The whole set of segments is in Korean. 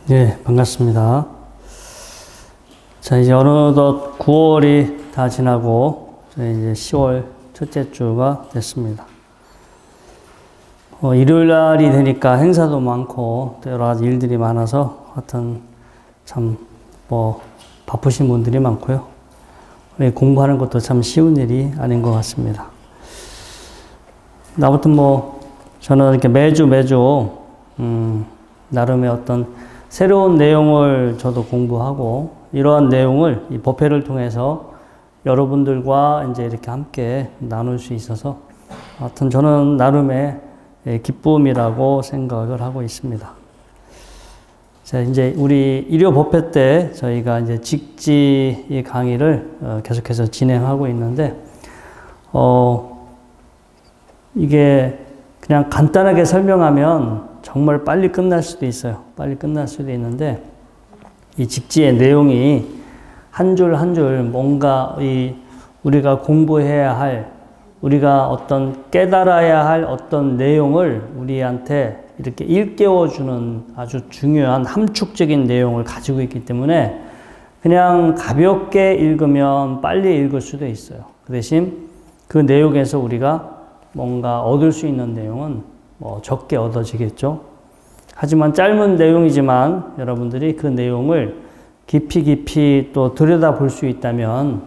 네, 반갑습니다. 자, 이제 어느덧 9월이 다 지나고, 이제 10월 첫째 주가 됐습니다. 일요일 날이 되니까 행사도 많고, 또 여러 가지 일들이 많아서, 하여튼, 참, 바쁘신 분들이 많고요. 공부하는 것도 참 쉬운 일이 아닌 것 같습니다. 아무튼 저는 이렇게 매주, 나름의 어떤 새로운 내용을 저도 공부하고, 이러한 내용을 이 법회를 통해서 여러분들과 이제 이렇게 함께 나눌 수 있어서, 하여튼 저는 나름의 기쁨이라고 생각을 하고 있습니다. 자, 이제 우리 일요 법회 때 저희가 이제 직지 강의를 계속해서 진행하고 있는데, 이게 그냥 간단하게 설명하면 정말 빨리 끝날 수도 있어요. 빨리 끝날 수도 있는데, 이 직지의 내용이 한 줄 한 줄 뭔가 우리가 공부해야 할, 우리가 어떤 깨달아야 할 어떤 내용을 우리한테 이렇게 일깨워주는 아주 중요한 함축적인 내용을 가지고 있기 때문에 그냥 가볍게 읽으면 빨리 읽을 수도 있어요. 그 대신 그 내용에서 우리가 뭔가 얻을 수 있는 내용은 적게 얻어지겠죠. 하지만 짧은 내용이지만 여러분들이 그 내용을 깊이 또 들여다볼 수 있다면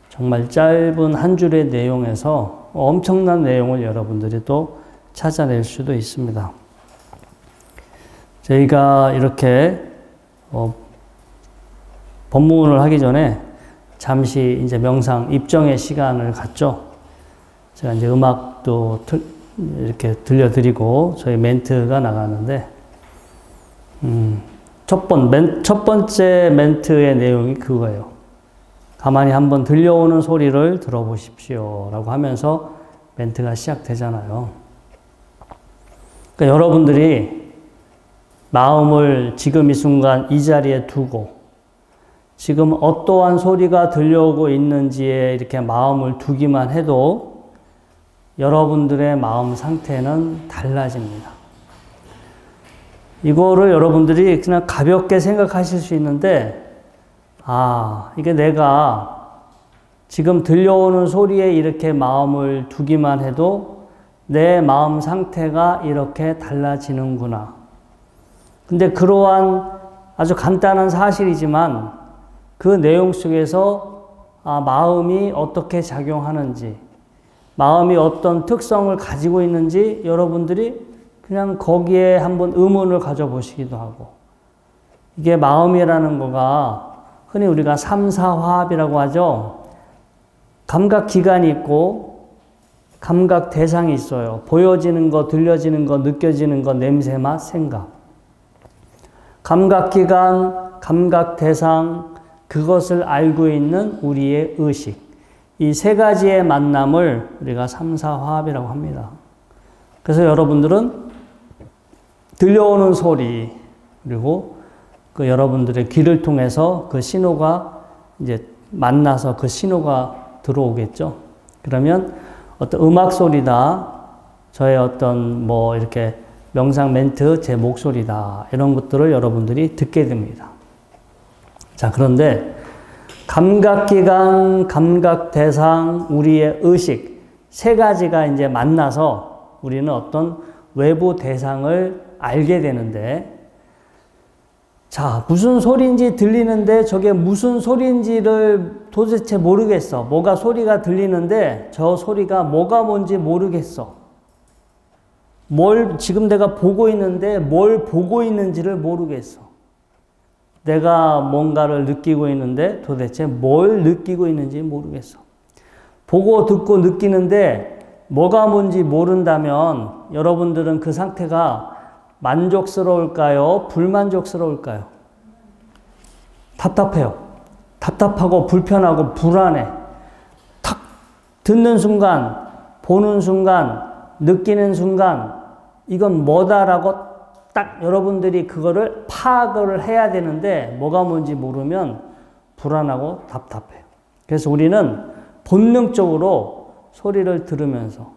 정말 짧은 한 줄의 내용에서 엄청난 내용을 여러분들이 또 찾아낼 수도 있습니다. 저희가 이렇게 법문을 하기 전에 잠시 이제 명상 입정의 시간을 갖죠. 제가 이제 음악도 이렇게 들려드리고 저희 멘트가 나가는데, 첫 번째 멘트의 내용이 그거예요. 가만히 한번 들려오는 소리를 들어보십시오 라고 하면서 멘트가 시작되잖아요. 그러니까 여러분들이 마음을 지금 이 순간 이 자리에 두고 지금 어떠한 소리가 들려오고 있는지에 이렇게 마음을 두기만 해도 여러분들의 마음 상태는 달라집니다. 이거를 여러분들이 그냥 가볍게 생각하실 수 있는데, 이게 내가 지금 들려오는 소리에 이렇게 마음을 두기만 해도 내 마음 상태가 이렇게 달라지는구나. 근데 그러한 아주 간단한 사실이지만 그 내용 속에서 마음이 어떻게 작용하는지, 마음이 어떤 특성을 가지고 있는지 여러분들이 그냥 거기에 한번 의문을 가져보시기도 하고, 이게 마음이라는 거가 흔히 우리가 삼사화합이라고 하죠. 감각기관이 있고 감각 대상이 있어요. 보여지는 거, 들려지는 거, 느껴지는 거, 냄새, 맛, 생각. 감각기관, 감각 대상, 그것을 알고 있는 우리의 의식. 이 세 가지의 만남을 우리가 삼사화합이라고 합니다. 그래서 여러분들은 들려오는 소리, 그리고 그 여러분들의 귀를 통해서 그 신호가 이제 만나서 그 신호가 들어오겠죠. 그러면 어떤 음악 소리다, 저의 어떤 이렇게 명상 멘트, 제 목소리다, 이런 것들을 여러분들이 듣게 됩니다. 자, 그런데 감각기관, 감각대상, 우리의 의식, 세 가지가 이제 만나서 우리는 어떤 외부 대상을 알게 되는데, 자, 무슨 소리인지 들리는데 저게 무슨 소리인지를 도대체 모르겠어. 뭐가 소리가 들리는데 저 소리가 뭐가 뭔지 모르겠어. 지금 내가 보고 있는데 뭘 보고 있는지를 모르겠어. 내가 뭔가를 느끼고 있는데 도대체 뭘 느끼고 있는지 모르겠어. 보고 듣고 느끼는데 뭐가 뭔지 모른다면 여러분들은 그 상태가 만족스러울까요? 불만족스러울까요? 답답해요. 답답하고 불편하고 불안해. 탁 듣는 순간, 보는 순간, 느끼는 순간 이건 뭐다라고 딱 여러분들이 그거를 파악을 해야 되는데 뭐가 뭔지 모르면 불안하고 답답해요. 그래서 우리는 본능적으로 소리를 들으면서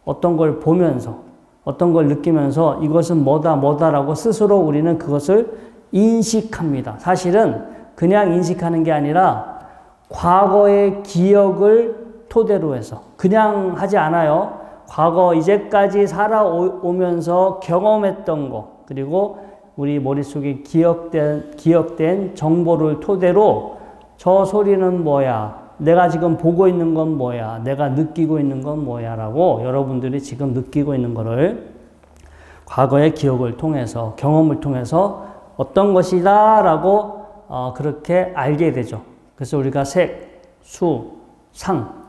어떤 걸 보면서 어떤 걸 느끼면서 이것은 뭐다라고 스스로 우리는 그것을 인식합니다. 사실은 그냥 인식하는 게 아니라 과거의 기억을 토대로 해서 그냥 하지 않아요. 과거 이제까지 살아오면서 경험했던 거, 그리고 우리 머릿속에 기억된 정보를 토대로 저 소리는 뭐야? 내가 지금 보고 있는 건 뭐야? 내가 느끼고 있는 건 뭐야? 라고 여러분들이 지금 느끼고 있는 거를 과거의 기억을 통해서, 경험을 통해서 어떤 것이다 라고 그렇게 알게 되죠. 그래서 우리가 색, 수, 상,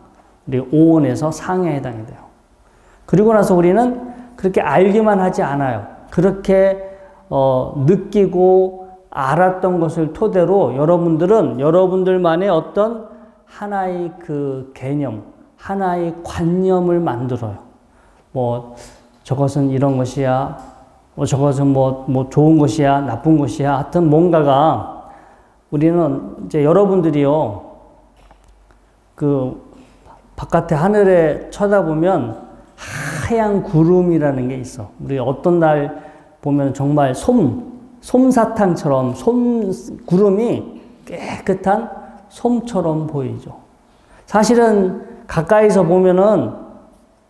우리 오온에서 상에 해당이 돼요. 그리고 나서 우리는 그렇게 알기만 하지 않아요. 그렇게 느끼고 알았던 것을 토대로 여러분들은 여러분들만의 어떤 하나의 그 개념, 하나의 관념을 만들어요. 뭐 저것은 이런 것이야, 저것은 뭐 좋은 것이야, 나쁜 것이야. 하여튼 뭔가가 우리는 이제 여러분들이요, 그 바깥에 하늘에 쳐다보면 하얀 구름이라는 게 있어. 우리 어떤 날 보면 정말 솜사탕처럼 구름이 깨끗한 솜처럼 보이죠. 사실은 가까이서 보면은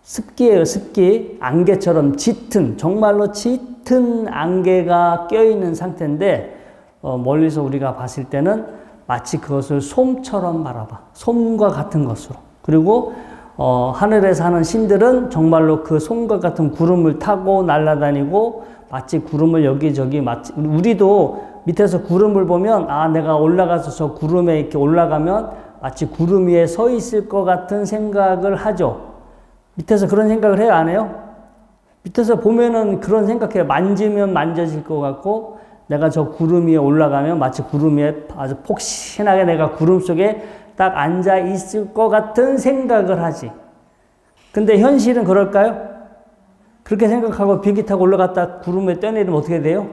습기예요, 습기. 안개처럼 정말로 짙은 안개가 껴있는 상태인데, 멀리서 우리가 봤을 때는 마치 그것을 솜처럼 바라봐. 솜과 같은 것으로. 그리고 하늘에 사는 신들은 정말로 그 솜과 같은 구름을 타고 날아다니고, 마치 구름을 여기저기 우리도 밑에서 구름을 보면 내가 올라가서 저 구름에 이렇게 올라가면 마치 구름 위에 서 있을 것 같은 생각을 하죠. 밑에서 그런 생각을 해요, 안 해요? 밑에서 보면은 그런 생각해요. 만지면 만져질 것 같고, 내가 저 구름 위에 올라가면 마치 구름 위에 아주 폭신하게 내가 구름 속에 딱 앉아 있을 것 같은 생각을 하지. 근데 현실은 그럴까요? 그렇게 생각하고 비행기 타고 올라갔다 구름에 떠내리면 어떻게 돼요?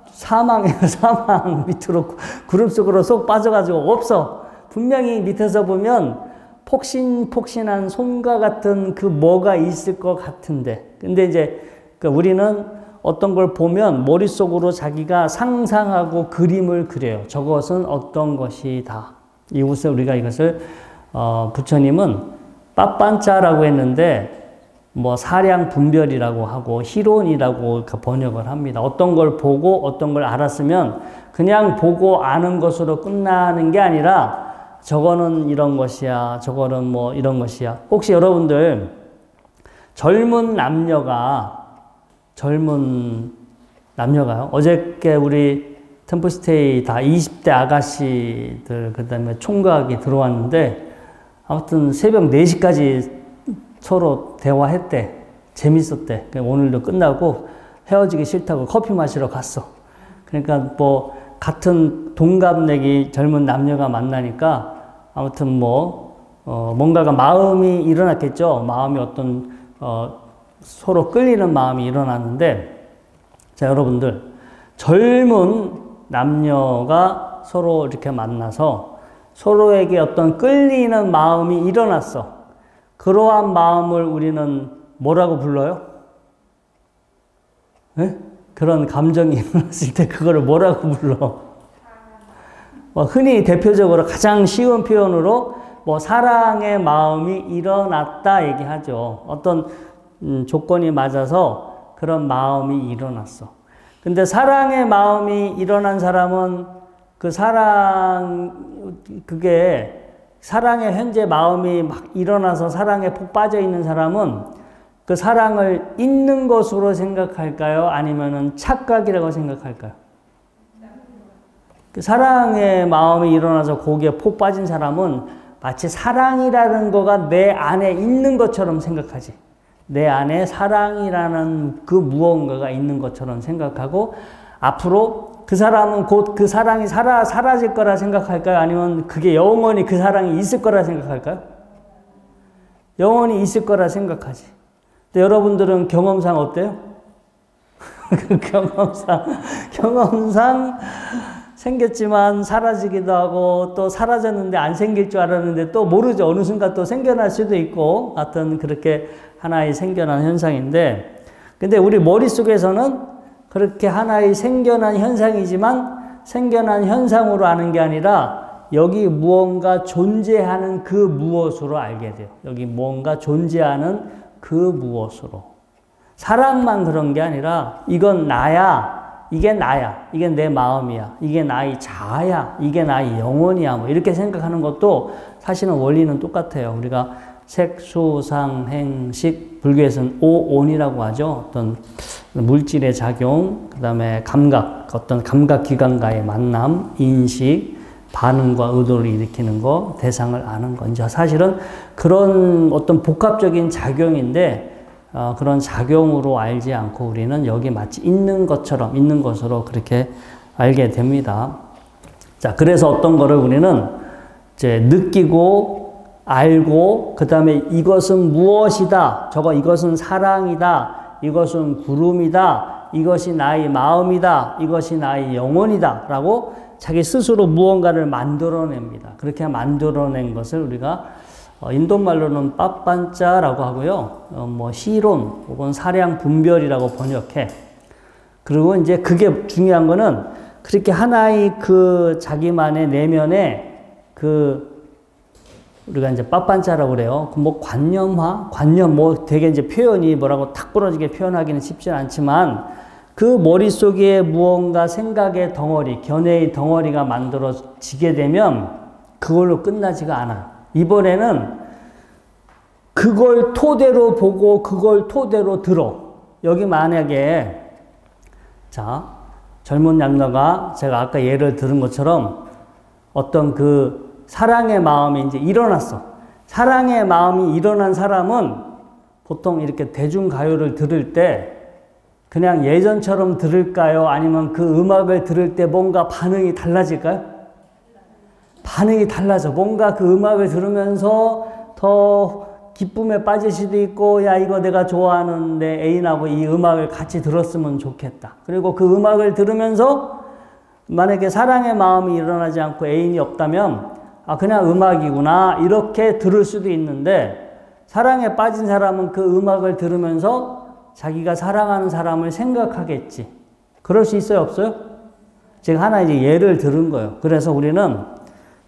사망이에요, 사망. 밑으로 구름 속으로 쏙 빠져가지고 없어. 분명히 밑에서 보면 폭신폭신한 솜과 같은 그 뭐가 있을 것 같은데. 근데 이제 우리는 어떤 걸 보면 머릿속으로 자기가 상상하고 그림을 그려요. 저것은 어떤 것이다. 이곳에 우리가 이것을 부처님은 빠빤짜라고 했는데 뭐 사량 분별이라고 하고 희론이라고 번역을 합니다. 어떤 걸 보고 어떤 걸 알았으면 그냥 보고 아는 것으로 끝나는 게 아니라 저거는 이런 것이야, 저거는 뭐 이런 것이야. 혹시 여러분들 젊은 남녀가요? 어저께 우리 템플스테이 다 20대 아가씨들, 그 다음에 총각이 들어왔는데 아무튼 새벽 4시까지 서로 대화했대. 재밌었대. 오늘도 끝나고 헤어지기 싫다고 커피 마시러 갔어. 그러니까 뭐 같은 동갑내기 젊은 남녀가 만나니까 아무튼 뭔가가 마음이 일어났겠죠. 마음이 어떤 서로 끌리는 마음이 일어났는데, 자, 여러분들 젊은 남녀가 서로 이렇게 만나서 서로에게 어떤 끌리는 마음이 일어났어. 그러한 마음을 우리는 뭐라고 불러요? 네? 그런 감정이 일어났을 때 그거를 뭐라고 불러? 흔히 대표적으로 가장 쉬운 표현으로 사랑의 마음이 일어났다 얘기하죠. 어떤 조건이 맞아서 그런 마음이 일어났어. 근데 사랑의 마음이 일어난 사람은 그게 사랑에 현재 마음이 막 일어나서 사랑에 폭 빠져 있는 사람은 그 사랑을 있는 것으로 생각할까요? 아니면은 착각이라고 생각할까요? 그 사랑의 마음이 일어나서 거기에 폭 빠진 사람은 마치 사랑이라는 거가 내 안에 있는 것처럼 생각하지. 내 안에 사랑이라는 그 무언가가 있는 것처럼 생각하고, 앞으로 그 사람은 곧 그 사랑이 사라질 거라 생각할까요? 아니면 그게 영원히 그 사랑이 있을 거라 생각할까요? 영원히 있을 거라 생각하지. 근데 여러분들은 경험상 어때요? 경험상 생겼지만 사라지기도 하고, 또 사라졌는데 안 생길 줄 알았는데 또 모르죠. 어느 순간 또 생겨날 수도 있고, 하여튼 그렇게 하나의 생겨난 현상인데, 근데 우리 머릿속에서는 그렇게 하나의 생겨난 현상이지만 생겨난 현상으로 아는 게 아니라 여기 무언가 존재하는 그 무엇으로 알게 돼요. 여기 무언가 존재하는 그 무엇으로. 사람만 그런 게 아니라 이건 나야. 이게 나야. 이게 내 마음이야. 이게 나의 자아야. 이게 나의 영혼이야. 뭐 이렇게 생각하는 것도 사실은 원리는 똑같아요. 우리가 색수상행식, 불교에서는 오온이라고 하죠. 어떤 물질의 작용, 그 다음에 감각, 어떤 감각기관과의 만남, 인식, 반응과 의도를 일으키는 거, 대상을 아는 거. 이제 사실은 그런 어떤 복합적인 작용인데, 그런 작용으로 알지 않고 우리는 여기 마치 있는 것처럼, 있는 것으로 그렇게 알게 됩니다. 자, 그래서 어떤 거를 우리는 이제 느끼고, 알고, 그 다음에 이것은 무엇이다. 이것은 사랑이다. 이것은 구름이다. 이것이 나의 마음이다. 이것이 나의 영혼이다. 라고 자기 스스로 무언가를 만들어냅니다. 그렇게 만들어낸 것을 우리가 인도말로는 빠빤짜라고 하고요. 시론 혹은 사량 분별이라고 번역해. 그리고 이제 그게 중요한 거는 그렇게 하나의 그 자기만의 내면에 우리가 이제 빠빤짜라고 그래요. 관념화? 관념, 되게 이제 표현이 뭐라고 탁 부러지게 표현하기는 쉽지 않지만 그 머릿속에 무언가 생각의 덩어리, 견해의 덩어리가 만들어지게 되면 그걸로 끝나지가 않아요. 이번에는 그걸 토대로 보고 그걸 토대로 들어. 여기 만약에 자, 젊은 남녀가 제가 아까 예를 들은 것처럼 어떤 그 사랑의 마음이 이제 일어났어. 사랑의 마음이 일어난 사람은 보통 이렇게 대중가요를 들을 때 그냥 예전처럼 들을까요? 아니면 그 음악을 들을 때 뭔가 반응이 달라질까요? 반응이 달라져. 뭔가 그 음악을 들으면서 더 기쁨에 빠질 수도 있고, 야, 이거 내가 좋아하는데 애인하고 이 음악을 같이 들었으면 좋겠다. 그리고 그 음악을 들으면서 만약에 사랑의 마음이 일어나지 않고 애인이 없다면, 그냥 음악이구나. 이렇게 들을 수도 있는데, 사랑에 빠진 사람은 그 음악을 들으면서 자기가 사랑하는 사람을 생각하겠지. 그럴 수 있어요? 없어요? 제가 하나 이제 예를 들은 거예요. 그래서 우리는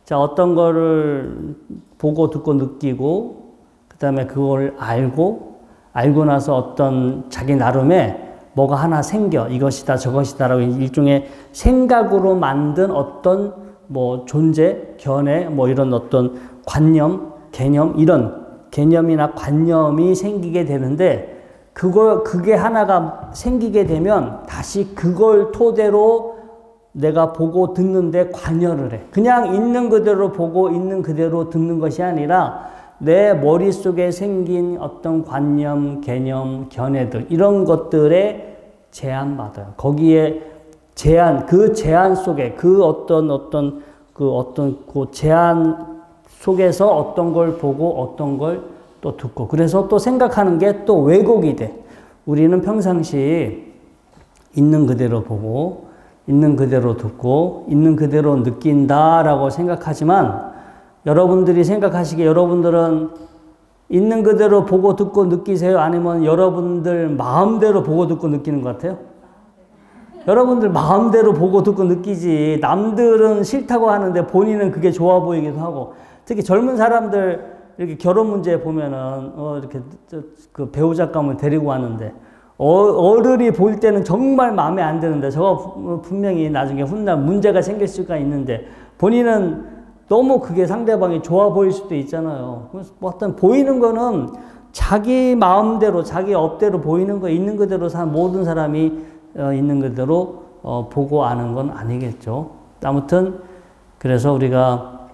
자, 어떤 거를 보고 듣고 느끼고, 그 다음에 그걸 알고 나서 어떤 자기 나름의 뭐가 하나 생겨. 이것이다, 저것이다 라고 일종의 생각으로 만든 어떤 존재, 견해, 이런 어떤 관념, 개념, 이런 개념이나 관념이 생기게 되는데, 그게 하나가 생기게 되면 다시 그걸 토대로 내가 보고 듣는데 관여를 해. 그냥 있는 그대로 보고 있는 그대로 듣는 것이 아니라 내 머릿속에 생긴 어떤 관념, 개념, 견해들, 이런 것들에 제한받아요. 거기에 그 제한 속에 그 제한 속에서 어떤 걸 보고 어떤 걸 또 듣고, 그래서 또 생각하는 게 또 왜곡이 돼. 우리는 평상시 있는 그대로 보고 있는 그대로 듣고 있는 그대로 느낀다라고 생각하지만, 여러분들이 생각하시기에 여러분들은 있는 그대로 보고 듣고 느끼세요? 아니면 여러분들 마음대로 보고 듣고 느끼는 것 같아요? 여러분들 마음대로 보고 듣고 느끼지. 남들은 싫다고 하는데 본인은 그게 좋아 보이기도 하고. 특히 젊은 사람들 이렇게 결혼 문제 보면은 이렇게 그 배우자감을 데리고 왔는데 어른이 볼 때는 정말 마음에 안 드는데 저거 분명히 나중에 훗날 문제가 생길 수가 있는데 본인은 너무 그게 상대방이 좋아 보일 수도 있잖아요. 어떤 보이는 거는 자기 마음대로 자기 업대로 보이는 거 있는 그대로 모든 사람이 있는 그대로 보고 아는 건 아니겠죠. 아무튼 그래서 우리가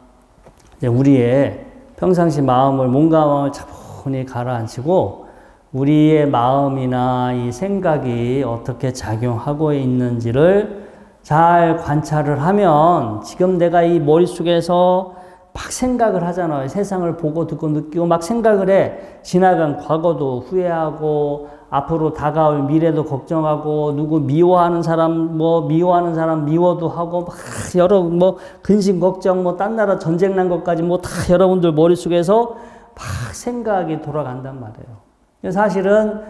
이제 우리의 평상시 마음을 몸과 마음을 차분히 가라앉히고 우리의 마음이나 이 생각이 어떻게 작용하고 있는지를 잘 관찰을 하면, 지금 내가 이 머릿속에서 막 생각을 하잖아요. 세상을 보고 듣고 느끼고 막 생각을 해. 지나간 과거도 후회하고 앞으로 다가올 미래도 걱정하고 누구 미워하는 사람 미워도 하고 막 여러 근심 걱정 딴 나라 전쟁 난 것까지 다 여러분들 머릿속에서 막 생각이 돌아간단 말이에요. 사실은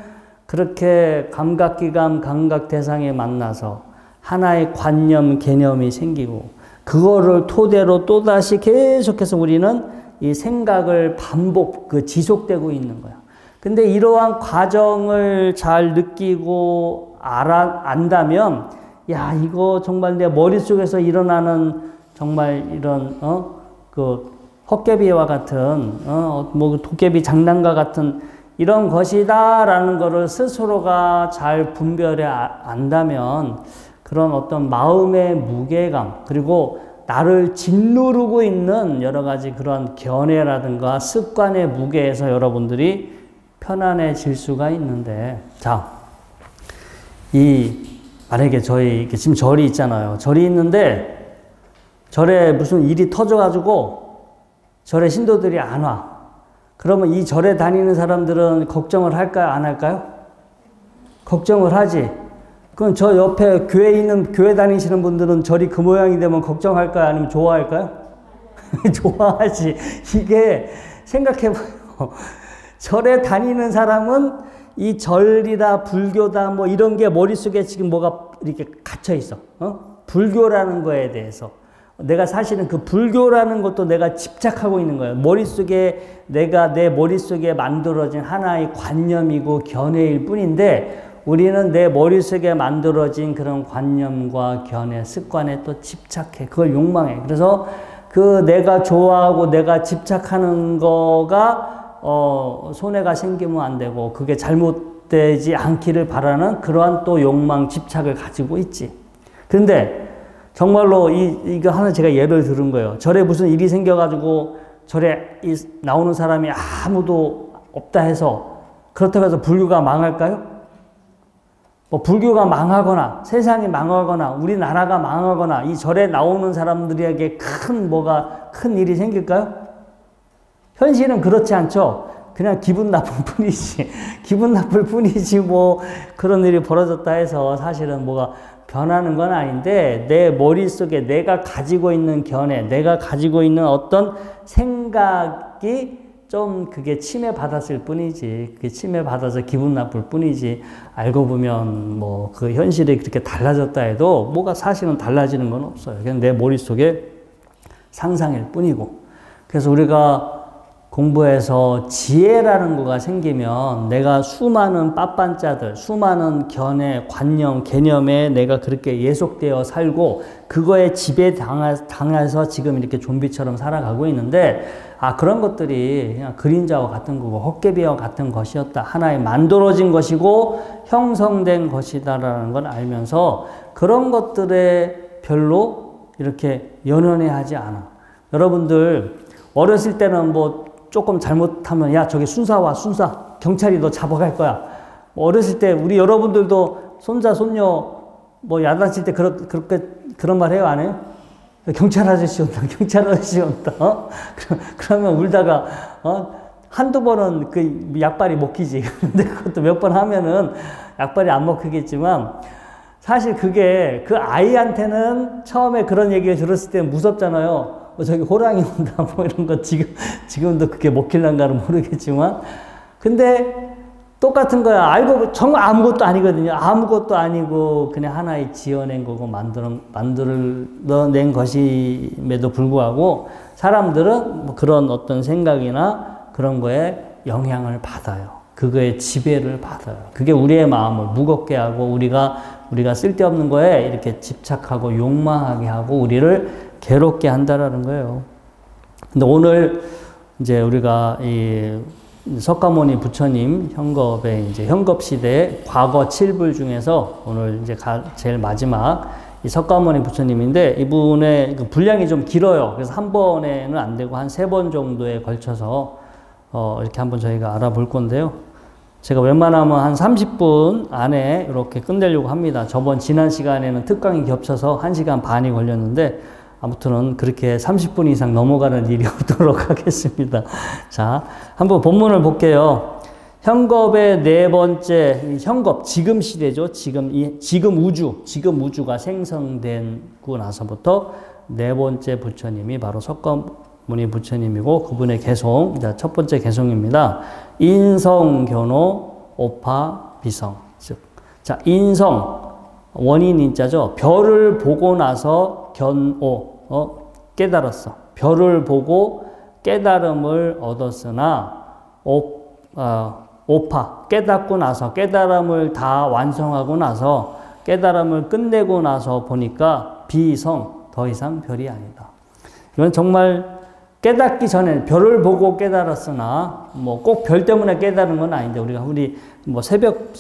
그렇게 감각기관, 감각대상에 만나서 하나의 관념, 개념이 생기고 그거를 토대로 또다시 계속해서 우리는 이 생각을 지속되고 있는 거야. 근데 이러한 과정을 잘 느끼고 안다면, 야, 이거 정말 내 머릿속에서 일어나는 정말 이런, 헛개비와 같은, 도깨비 장난과 같은 이런 것이다 라는 거를 스스로가 잘 분별해 안다면 그런 어떤 마음의 무게감, 그리고 나를 짓누르고 있는 여러 가지 그런 견해라든가 습관의 무게에서 여러분들이 편안해질 수가 있는데, 자, 만약에 지금 절이 있잖아요. 절이 있는데, 절에 무슨 일이 터져가지고, 절에 신도들이 안 와. 그러면 이 절에 다니는 사람들은 걱정을 할까요? 안 할까요? 걱정을 하지. 그럼 저 옆에 교회 다니시는 분들은 절이 그 모양이 되면 걱정할까요? 아니면 좋아할까요? 좋아하지. 이게 생각해봐요. 절에 다니는 사람은 이 절이다, 불교다, 뭐 이런 게 머릿속에 지금 뭐가 이렇게 갇혀있어. 불교라는 거에 대해서. 내가 사실은 그 불교라는 것도 내가 집착하고 있는 거예요. 내 머릿속에 만들어진 하나의 관념이고 견해일 뿐인데, 우리는 내 머릿속에 만들어진 그런 관념과 견해, 습관에 또 집착해. 그걸 욕망해. 그래서 내가 좋아하고 내가 집착하는 거가, 손해가 생기면 안 되고, 그게 잘못되지 않기를 바라는 그러한 또 욕망, 집착을 가지고 있지. 그런데, 정말로 이거 하나 제가 예를 들은 거예요. 절에 무슨 일이 생겨가지고, 절에 나오는 사람이 아무도 없다 해서, 그렇다고 해서 불교가 망할까요? 뭐 불교가 망하거나 세상이 망하거나 우리나라가 망하거나 이 절에 나오는 사람들에게 큰 일이 생길까요? 현실은 그렇지 않죠. 그냥 기분 나쁠 뿐이지. 기분 나쁠 뿐이지 뭐 그런 일이 벌어졌다 해서 사실은 뭐가 변하는 건 아닌데, 내 머릿속에 내가 가지고 있는 견해, 내가 가지고 있는 어떤 생각이 좀 그게 침해받았을 뿐이지, 그게 침해받아서 기분 나쁠 뿐이지, 알고 보면 뭐 그 현실이 그렇게 달라졌다 해도 뭐가 사실은 달라지는 건 없어요. 그냥 내 머릿속에 상상일 뿐이고. 그래서 우리가 공부해서 지혜라는 거가 생기면 내가 수많은 빠빤짜들, 수많은 견해, 관념, 개념에 내가 그렇게 예속되어 살고 그거에 지배당해서 지금 이렇게 좀비처럼 살아가고 있는데, 그런 것들이 그냥 그림자와 같은 거고 헛개비와 같은 것이었다. 하나의 만들어진 것이고 형성된 것이다라는 걸 알면서 그런 것들에 별로 이렇게 연연해하지 않아. 여러분들 어렸을 때는 뭐 조금 잘못하면 야 저기 순사와 순사 경찰이 너 잡아갈 거야. 뭐 어렸을 때 우리 여러분들도 손자 손녀 뭐 야단칠 때 그런 말 해요, 안 해요? 경찰 아저씨 온다, 경찰 아저씨 온다. 그러면 울다가 한두 번은 그 약발이 먹히지. 근데 그것도 몇 번 하면은 약발이 안 먹히겠지만 사실 그게 그 아이한테는 처음에 그런 얘기를 들었을 때 무섭잖아요. 저기 호랑이 온다, 뭐 이런 거 지금도 그게 먹힐란가는 모르겠지만. 근데 똑같은 거야. 알고 정말 아무것도 아니거든요. 아무것도 아니고 그냥 하나의 지어낸 거고 만들어낸 것임에도 불구하고 사람들은 뭐 그런 어떤 생각이나 그런 거에 영향을 받아요. 그거에 지배를 받아요. 그게 우리의 마음을 무겁게 하고 우리가 쓸데없는 거에 이렇게 집착하고 욕망하게 하고 우리를 괴롭게 한다라는 거예요. 근데 오늘 이제 우리가 이 석가모니 부처님 현겁의 이제 현겁시대 과거 7불 중에서 오늘 이제 제일 마지막 이 석가모니 부처님인데, 이분의 그 분량이 좀 길어요. 그래서 한 번에는 안 되고 한 3번 정도에 걸쳐서 이렇게 한번 저희가 알아볼 건데요. 제가 웬만하면 한 30분 안에 이렇게 끝내려고 합니다. 지난 시간에는 특강이 겹쳐서 1시간 반이 걸렸는데 아무튼 그렇게 30분 이상 넘어가는 일이 없도록 하겠습니다. 자, 한번 본문을 볼게요. 현겁의 4번째, 현겁, 지금 시대죠. 지금 우주가 생성되고 나서부터 4번째 부처님이 바로 석가모니 부처님이고, 그분의 개송, 첫 번째 개송입니다. 인성견호 오파 비성. 즉, 자, 인성, 원인 인자죠. 별을 보고 나서 깨달았어. 별을 보고 깨달음을 얻었으나, 오파, 깨닫고 나서, 깨달음을 다 완성하고 나서, 깨달음을 끝내고 나서 보니까 비성, 더 이상 별이 아니다. 이건 정말 깨닫기 전에 별을 보고 깨달았으나, 뭐 꼭 별 때문에 깨달은 건 아닌데, 우리 뭐 새벽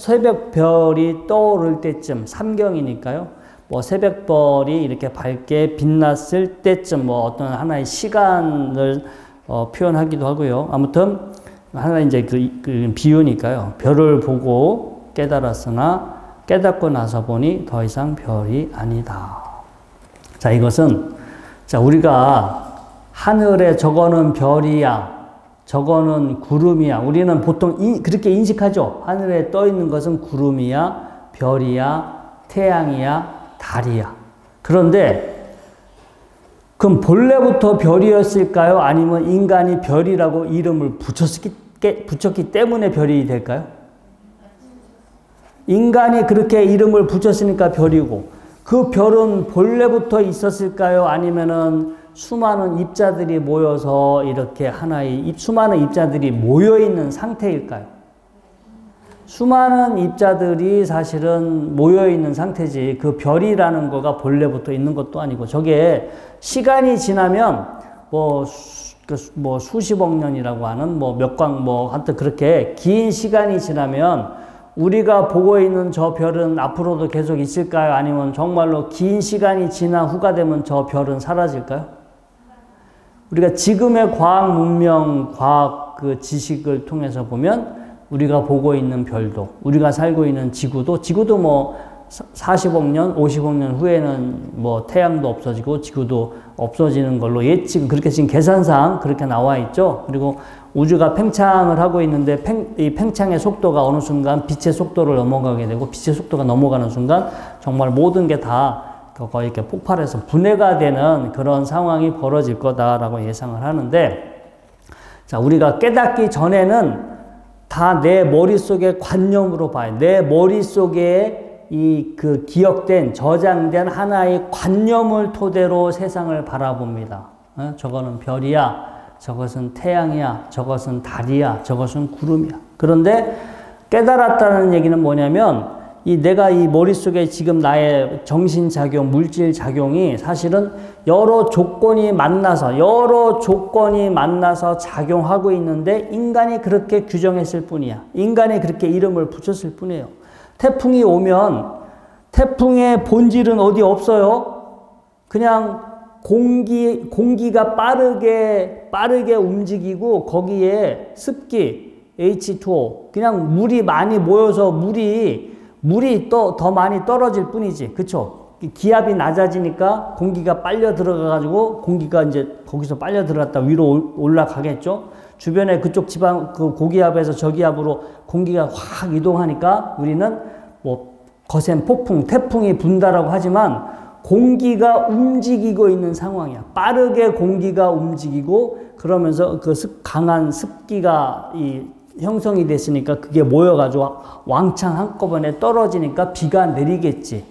별이 떠오를 때쯤, 삼경이니까요. 뭐 새벽별이 이렇게 밝게 빛났을 때쯤, 뭐 어떤 하나의 시간을 표현하기도 하고요. 아무튼, 하나 이제 그 비유니까요. 별을 보고 깨달았으나, 깨닫고 나서 보니 더 이상 별이 아니다. 자, 이것은, 자, 우리가 하늘에 저거는 별이야, 저거는 구름이야. 우리는 보통 그렇게 인식하죠. 하늘에 떠 있는 것은 구름이야, 별이야, 태양이야, 달이야. 그런데 그럼 본래부터 별이었을까요? 아니면 인간이 별이라고 이름을 붙였기 때문에 별이 될까요? 인간이 그렇게 이름을 붙였으니까 별이고, 그 별은 본래부터 있었을까요? 아니면은 수많은 입자들이 모여서 이렇게 하나의 수많은 입자들이 모여있는 상태일까요? 수많은 입자들이 사실은 모여있는 상태지, 그 별이라는 거가 본래부터 있는 것도 아니고, 저게 시간이 지나면 뭐 수십억 년이라고 하는 하여튼 그렇게 긴 시간이 지나면 우리가 보고 있는 저 별은 앞으로도 계속 있을까요? 아니면 정말로 긴 시간이 지난 후가 되면 저 별은 사라질까요? 우리가 지금의 과학 문명, 과학 그 지식을 통해서 보면 우리가 보고 있는 별도, 우리가 살고 있는 지구도 뭐 40억 년, 50억 년 후에는 뭐 태양도 없어지고 지구도 없어지는 걸로 그렇게 지금 계산상 그렇게 나와 있죠. 그리고 우주가 팽창을 하고 있는데 이 팽창의 속도가 어느 순간 빛의 속도를 넘어가게 되고, 빛의 속도가 넘어가는 순간 정말 모든 게 다 거의 이렇게 폭발해서 분해가 되는 그런 상황이 벌어질 거다라고 예상을 하는데, 자, 우리가 깨닫기 전에는 다 내 머릿속에 관념으로 봐요. 내 머릿속에 그 기억된, 저장된 하나의 관념을 토대로 세상을 바라봅니다. 저거는 별이야, 저것은 태양이야, 저것은 달이야, 저것은 구름이야. 그런데 깨달았다는 얘기는 뭐냐면, 내가 이 머릿속에 지금 나의 정신작용, 물질작용이 사실은 여러 조건이 만나서 작용하고 있는데, 인간이 그렇게 규정했을 뿐이야. 인간이 그렇게 이름을 붙였을 뿐이에요. 태풍이 오면 태풍의 본질은 어디 없어요. 그냥 공기가 빠르게 움직이고, 거기에 습기, H2O, 그냥 물이 많이 모여서 물이 더 많이 떨어질 뿐이지. 그쵸? 기압이 낮아지니까 공기가 빨려 들어가가지고, 공기가 이제 거기서 빨려 들어갔다 위로 올라가겠죠? 주변에 그쪽 지방, 그 고기압에서 저기압으로 공기가 확 이동하니까 우리는 뭐 거센 폭풍, 태풍이 분다라고 하지만 공기가 움직이고 있는 상황이야. 빠르게 공기가 움직이고, 그러면서 그 강한 습기가 형성이 됐으니까 그게 모여가지고 왕창 한꺼번에 떨어지니까 비가 내리겠지.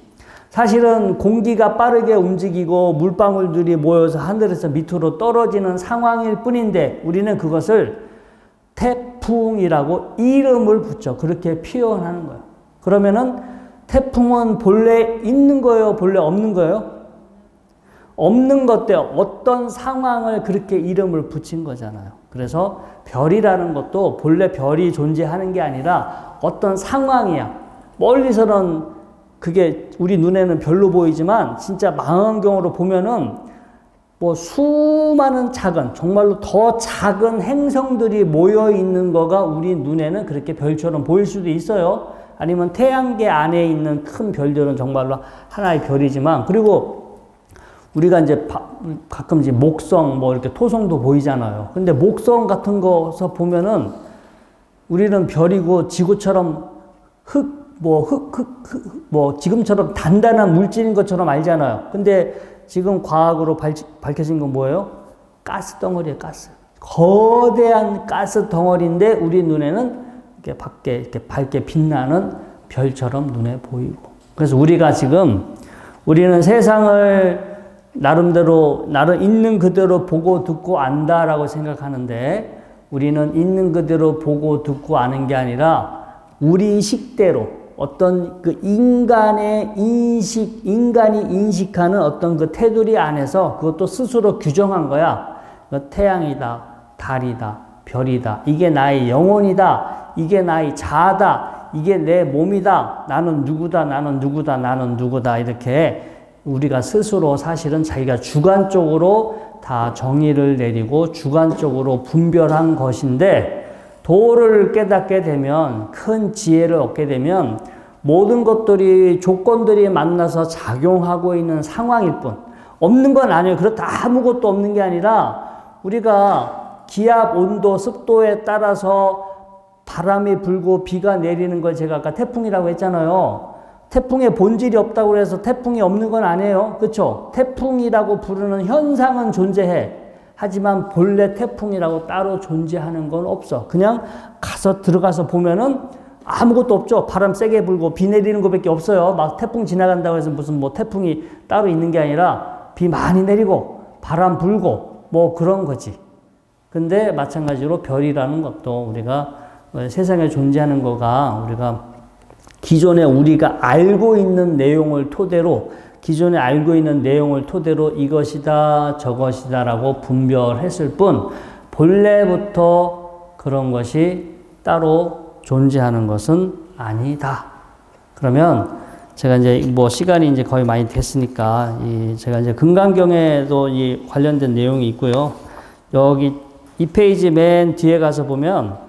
사실은 공기가 빠르게 움직이고 물방울들이 모여서 하늘에서 밑으로 떨어지는 상황일 뿐인데, 우리는 그것을 태풍이라고 이름을 붙여 그렇게 표현하는 거예요. 그러면은 태풍은 본래 있는 거예요? 본래 없는 거예요? 없는 것들, 어떤 상황을 그렇게 이름을 붙인 거잖아요. 그래서 별이라는 것도 본래 별이 존재하는 게 아니라 어떤 상황이야. 멀리서는 그게 우리 눈에는 별로 보이지만, 진짜 망원경으로 보면은 뭐 수많은 정말로 더 작은 행성들이 모여 있는 거가 우리 눈에는 그렇게 별처럼 보일 수도 있어요. 아니면 태양계 안에 있는 큰 별들은 정말로 하나의 별이지만, 그리고 우리가 이제 가끔 이제 목성, 뭐 이렇게 토성도 보이잖아요. 근데 목성 같은 거서 보면은 우리는 별이고 지구처럼 지금처럼 단단한 물질인 것처럼 알잖아요. 근데 지금 과학으로 밝혀진 건 뭐예요? 가스 덩어리예요, 가스. 거대한 가스 덩어리인데 우리 눈에는 이렇게 밖에 이렇게 밝게 빛나는 별처럼 눈에 보이고. 그래서 우리가 지금 우리는 세상을 나름대로 있는 그대로 보고 듣고 안다라고 생각하는데 우리는 있는 그대로 보고 듣고 아는 게 아니라 우리 식대로 어떤 그 인간이 인식하는 어떤 그 테두리 안에서 그것도 스스로 규정한 거야. 태양이다, 달이다, 별이다. 이게 나의 영혼이다. 이게 나의 자아다. 이게 내 몸이다. 나는 누구다, 나는 누구다, 나는 누구다. 이렇게 우리가 스스로 사실은 자기가 주관적으로 다 정의를 내리고 주관적으로 분별한 것인데 도를 깨닫게 되면 큰 지혜를 얻게 되면 모든 것들이 조건들이 만나서 작용하고 있는 상황일 뿐 없는 건 아니에요. 그렇다 아무것도 없는 게 아니라 우리가 기압, 온도, 습도에 따라서 바람이 불고 비가 내리는 걸 제가 아까 태풍이라고 했잖아요. 태풍의 본질이 없다고 해서 태풍이 없는 건 아니에요. 그렇죠? 태풍이라고 부르는 현상은 존재해. 하지만 본래 태풍이라고 따로 존재하는 건 없어. 그냥 들어가서 보면은 아무것도 없죠. 바람 세게 불고 비 내리는 것밖에 없어요. 막 태풍 지나간다고 해서 무슨 뭐 태풍이 따로 있는 게 아니라 비 많이 내리고 바람 불고 뭐 그런 거지. 근데 마찬가지로 별이라는 것도 우리가 세상에 존재하는 거가 우리가 기존에 우리가 알고 있는 내용을 토대로 이것이다 저것이다라고 분별했을 뿐 본래부터 그런 것이 따로 존재하는 것은 아니다. 그러면 제가 이제 뭐 시간이 이제 거의 많이 됐으니까 제가 이제 금강경에도 이 관련된 내용이 있고요. 여기 이 페이지 맨 뒤에 가서 보면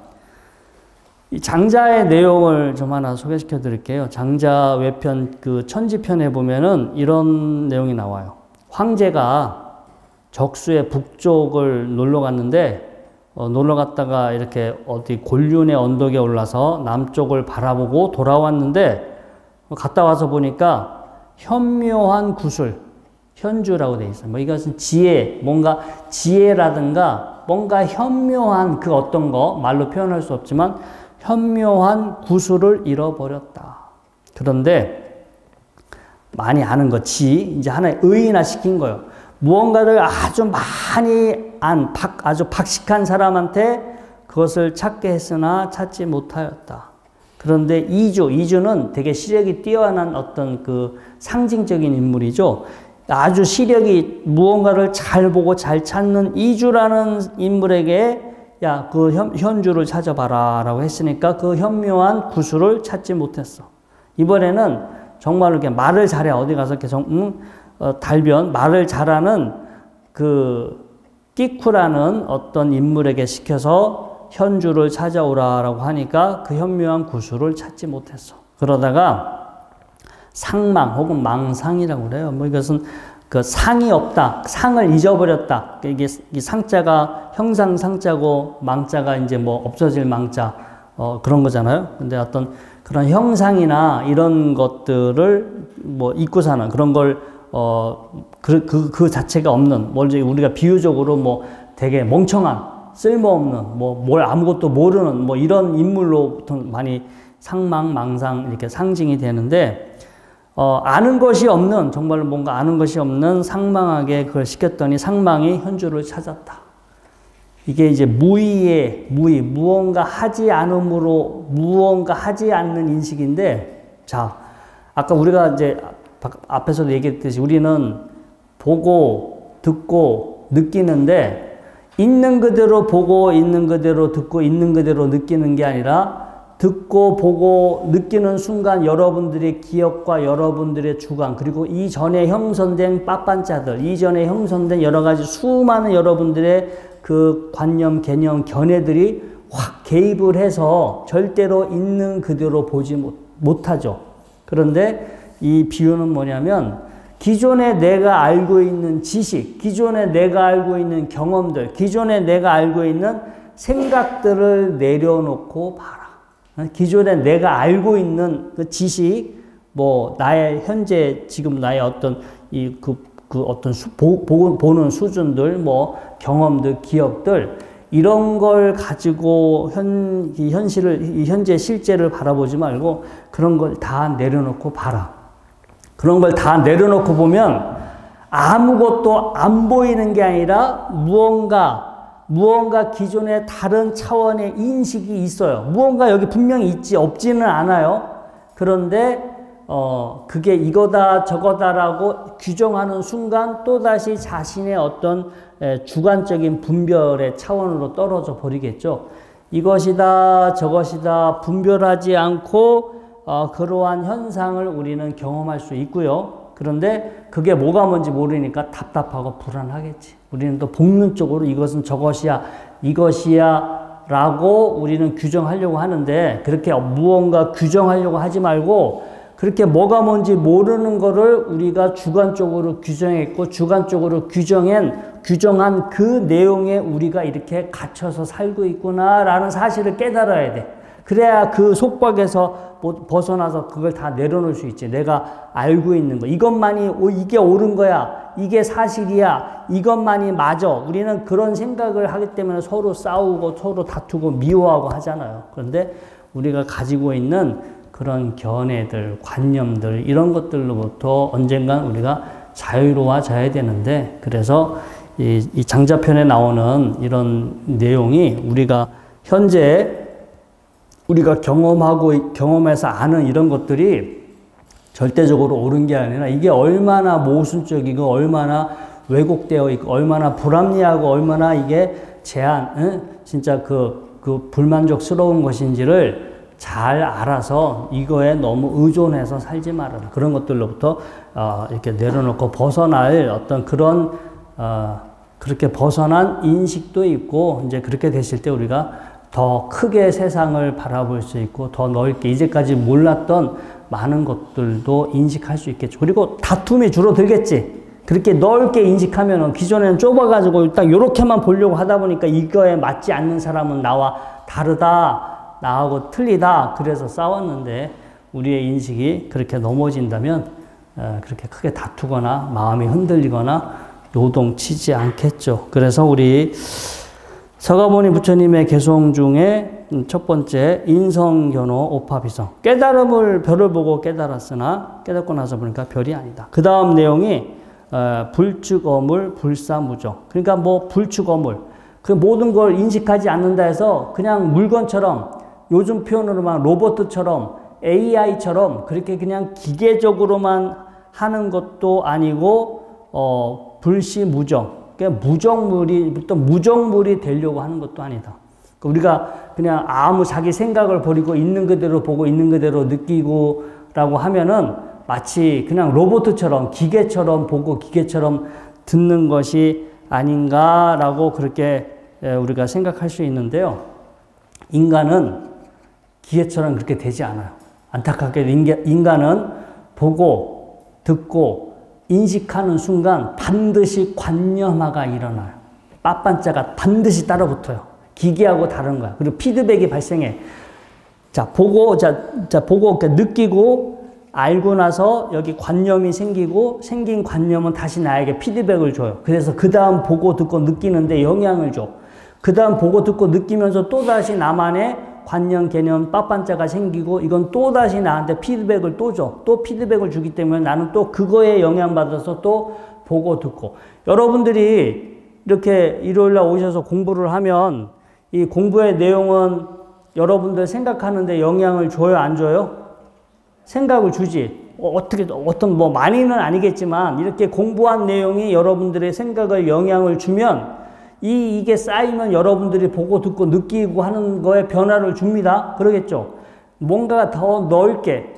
이 장자의 내용을 좀 하나 소개시켜 드릴게요. 장자 외편 그 천지편에 보면은 이런 내용이 나와요. 황제가 적수의 북쪽을 놀러 갔는데 놀러 갔다가 이렇게 어디 곤륜의 언덕에 올라서 남쪽을 바라보고 돌아왔는데 갔다 와서 보니까 현묘한 구슬, 현주라고 되어 있어요. 뭐 이것은 지혜, 뭔가 지혜라든가 뭔가 현묘한 그 어떤 거 말로 표현할 수 없지만 현묘한 구슬을 잃어버렸다. 그런데 많이 아는 거 이제 하나의 의인화 시킨 거예요. 무언가를 아주 많이 아주 박식한 사람한테 그것을 찾게 했으나 찾지 못하였다. 그런데 이주는 되게 시력이 뛰어난 어떤 그 상징적인 인물이죠. 아주 시력이 무언가를 잘 보고 잘 찾는 이주라는 인물에게 야, 그 현주를 찾아봐라 라고 했으니까 그 현묘한 구슬을 찾지 못했어. 이번에는 정말로 이렇게 말을 잘해. 어디 가서 계속 달변 말을 잘하는 그 끼쿠라는 어떤 인물에게 시켜서 현주를 찾아오라라고 하니까 그 현묘한 구슬을 찾지 못했어. 그러다가 상망 혹은 망상이라고 그래요. 뭐 이것은 그 상이 없다, 상을 잊어버렸다. 이게 상자가 형상 상자고 망자가 이제 뭐 없어질 망자 그런 거잖아요. 근데 어떤 그런 형상이나 이런 것들을 뭐 잊고 사는 그런 걸 그 자체가 없는 우리가 비유적으로 뭐 되게 멍청한 쓸모없는 뭘 아무것도 모르는 뭐 이런 인물로 보통 많이 상망, 망상 이렇게 상징이 되는데. 아는 것이 없는, 정말로 뭔가 아는 것이 없는 상망하게 그걸 시켰더니 상망이 현주를 찾았다. 이게 이제 무언가 하지 않음으로, 무언가 하지 않는 인식인데, 자, 아까 우리가 이제 앞에서도 얘기했듯이 우리는 보고, 듣고, 느끼는데, 있는 그대로 보고, 있는 그대로 듣고, 있는 그대로 느끼는 게 아니라, 듣고 보고 느끼는 순간 여러분들의 기억과 여러분들의 주관 그리고 이전에 형성된 빳빤짜들 이전에 형성된 여러 가지 수많은 여러분들의 그 관념, 개념, 견해들이 확 개입을 해서 절대로 있는 그대로 보지 못하죠. 그런데 이 비유는 뭐냐면 기존에 내가 알고 있는 지식, 기존에 내가 알고 있는 경험들, 기존에 내가 알고 있는 생각들을 내려놓고 봐라. 기존에 내가 알고 있는 그 지식, 뭐, 나의 현재, 지금 나의 어떤, 보는 수준들, 뭐, 경험들, 기억들, 이런 걸 가지고 이 현실을, 이 현재 실제를 바라보지 말고 그런 걸 다 내려놓고 봐라. 그런 걸 다 내려놓고 보면 아무것도 안 보이는 게 아니라 무언가 기존의 다른 차원의 인식이 있어요. 무언가 여기 분명히 있지, 없지는 않아요. 그런데 그게 이거다 저거다라고 규정하는 순간 또다시 자신의 어떤 주관적인 분별의 차원으로 떨어져 버리겠죠. 이것이다 저것이다 분별하지 않고 그러한 현상을 우리는 경험할 수 있고요. 그런데 그게 뭐가 뭔지 모르니까 답답하고 불안하겠지. 우리는 또 본능적으로 이것은 저것이야 이것이야 라고 우리는 규정하려고 하는데, 그렇게 무언가 규정하려고 하지 말고 그렇게 뭐가 뭔지 모르는 거를 우리가 주관적으로 규정했고 주관적으로 규정한 그 내용에 우리가 이렇게 갇혀서 살고 있구나라는 사실을 깨달아야 돼. 그래야 그 속박에서 벗어나서 그걸 다 내려놓을 수 있지. 내가 알고 있는 거. 이것만이 이게 옳은 거야. 이게 사실이야. 이것만이 맞아. 우리는 그런 생각을 하기 때문에 서로 싸우고 서로 다투고 미워하고 하잖아요. 그런데 우리가 가지고 있는 그런 견해들, 관념들 이런 것들로부터 언젠간 우리가 자유로워져야 되는데, 그래서 이 장자편에 나오는 이런 내용이 우리가 현재 우리가 경험해서 아는 이런 것들이 절대적으로 옳은 게 아니라 이게 얼마나 모순적이고 얼마나 왜곡되어 있고 얼마나 불합리하고 얼마나 이게 진짜 그 불만족스러운 것인지를 잘 알아서 이거에 너무 의존해서 살지 말아라. 그런 것들로부터 이렇게 내려놓고 벗어날 어떤 그런 그렇게 벗어난 인식도 있고, 이제 그렇게 됐을 때 우리가 더 크게 세상을 바라볼 수 있고 더 넓게 이제까지 몰랐던 많은 것들도 인식할 수 있겠죠. 그리고 다툼이 줄어들겠지. 그렇게 넓게 인식하면은 기존에는 좁아가지고 딱 요렇게만 보려고 하다 보니까 이거에 맞지 않는 사람은 나와 다르다, 나하고 틀리다, 그래서 싸웠는데 우리의 인식이 그렇게 넘어진다면 그렇게 크게 다투거나 마음이 흔들리거나 요동치지 않겠죠. 그래서 우리 서가모니 부처님의 개송 중에 첫 번째 인성견호 오파비성, 깨달음을 별을 보고 깨달았으나 깨닫고 나서 보니까 별이 아니다. 그 다음 내용이 불축어물 불사무정. 그러니까 뭐 불축어물, 그 모든 걸 인식하지 않는다 해서 그냥 물건처럼, 요즘 표현으로만 로봇처럼 AI처럼 그렇게 그냥 기계적으로만 하는 것도 아니고 불시무정, 그러니까 무정물이 되려고 하는 것도 아니다. 우리가 그냥 아무 자기 생각을 버리고 있는 그대로 보고 있는 그대로 느끼고라고 하면은 마치 그냥 로봇처럼 기계처럼 보고 기계처럼 듣는 것이 아닌가라고 그렇게 우리가 생각할 수 있는데요. 인간은 기계처럼 그렇게 되지 않아요. 안타깝게 인간은 보고 듣고 인식하는 순간 반드시 관념화가 일어나요. 빠빤자가 반드시 따라붙어요. 기계하고 다른 거야. 그리고 피드백이 발생해. 보고 느끼고 알고 나서 여기 관념이 생기고, 생긴 관념은 다시 나에게 피드백을 줘요. 그래서 그 다음 보고 듣고 느끼는데 영향을 줘. 그 다음 보고 듣고 느끼면서 또다시 나만의 관념, 개념, 빠빤자가 생기고, 이건 또다시 나한테 피드백을 또 줘. 또 피드백을 주기 때문에 나는 또 그거에 영향받아서 또 보고 듣고. 여러분들이 이렇게 일요일날 오셔서 공부를 하면 이 공부의 내용은 여러분들 생각하는데 영향을 줘요, 안 줘요? 생각을 주지. 어떤 많이는 아니겠지만 이렇게 공부한 내용이 여러분들의 생각을 영향을 주면 이게 쌓이면 여러분들이 보고 듣고 느끼고 하는 거에 변화를 줍니다. 그러겠죠. 뭔가 더 넓게,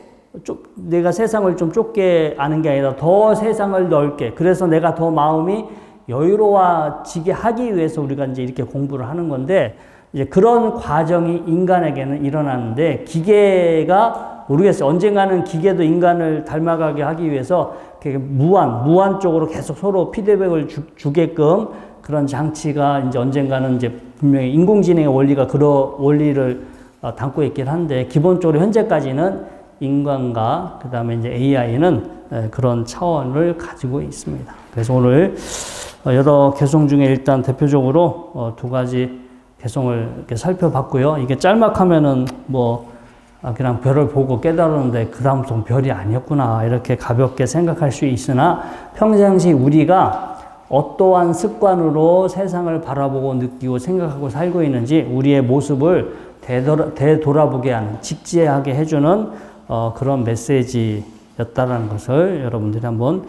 내가 세상을 좀 좁게 아는 게 아니라 더 세상을 넓게, 그래서 내가 더 마음이 여유로워지게 하기 위해서 우리가 이제 이렇게 공부를 하는 건데, 이제 그런 과정이 인간에게는 일어나는데, 기계가 모르겠어요. 언젠가는 기계도 인간을 닮아가게 하기 위해서 무한 쪽으로 계속 서로 피드백을 주게끔 그런 장치가 이제 언젠가는 이제 분명히 인공지능의 원리가 그런 원리를 담고 있긴 한데, 기본적으로 현재까지는 인간과 그 다음에 이제 AI는 그런 차원을 가지고 있습니다. 그래서 오늘 여러 개송 중에 일단 대표적으로 두 가지 개성을 이렇게 살펴봤고요. 이게 짤막하면은 뭐 그냥 별을 보고 깨달았는데 그 다음부터는 별이 아니었구나 이렇게 가볍게 생각할 수 있으나 평상시 우리가 어떠한 습관으로 세상을 바라보고 느끼고 생각하고 살고 있는지 우리의 모습을 되돌아보게 하는 직지하게 해주는 그런 메시지였다라는 것을 여러분들이 한번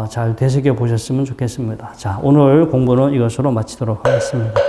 잘 되새겨 보셨으면 좋겠습니다. 자, 오늘 공부는 이것으로 마치도록 하겠습니다.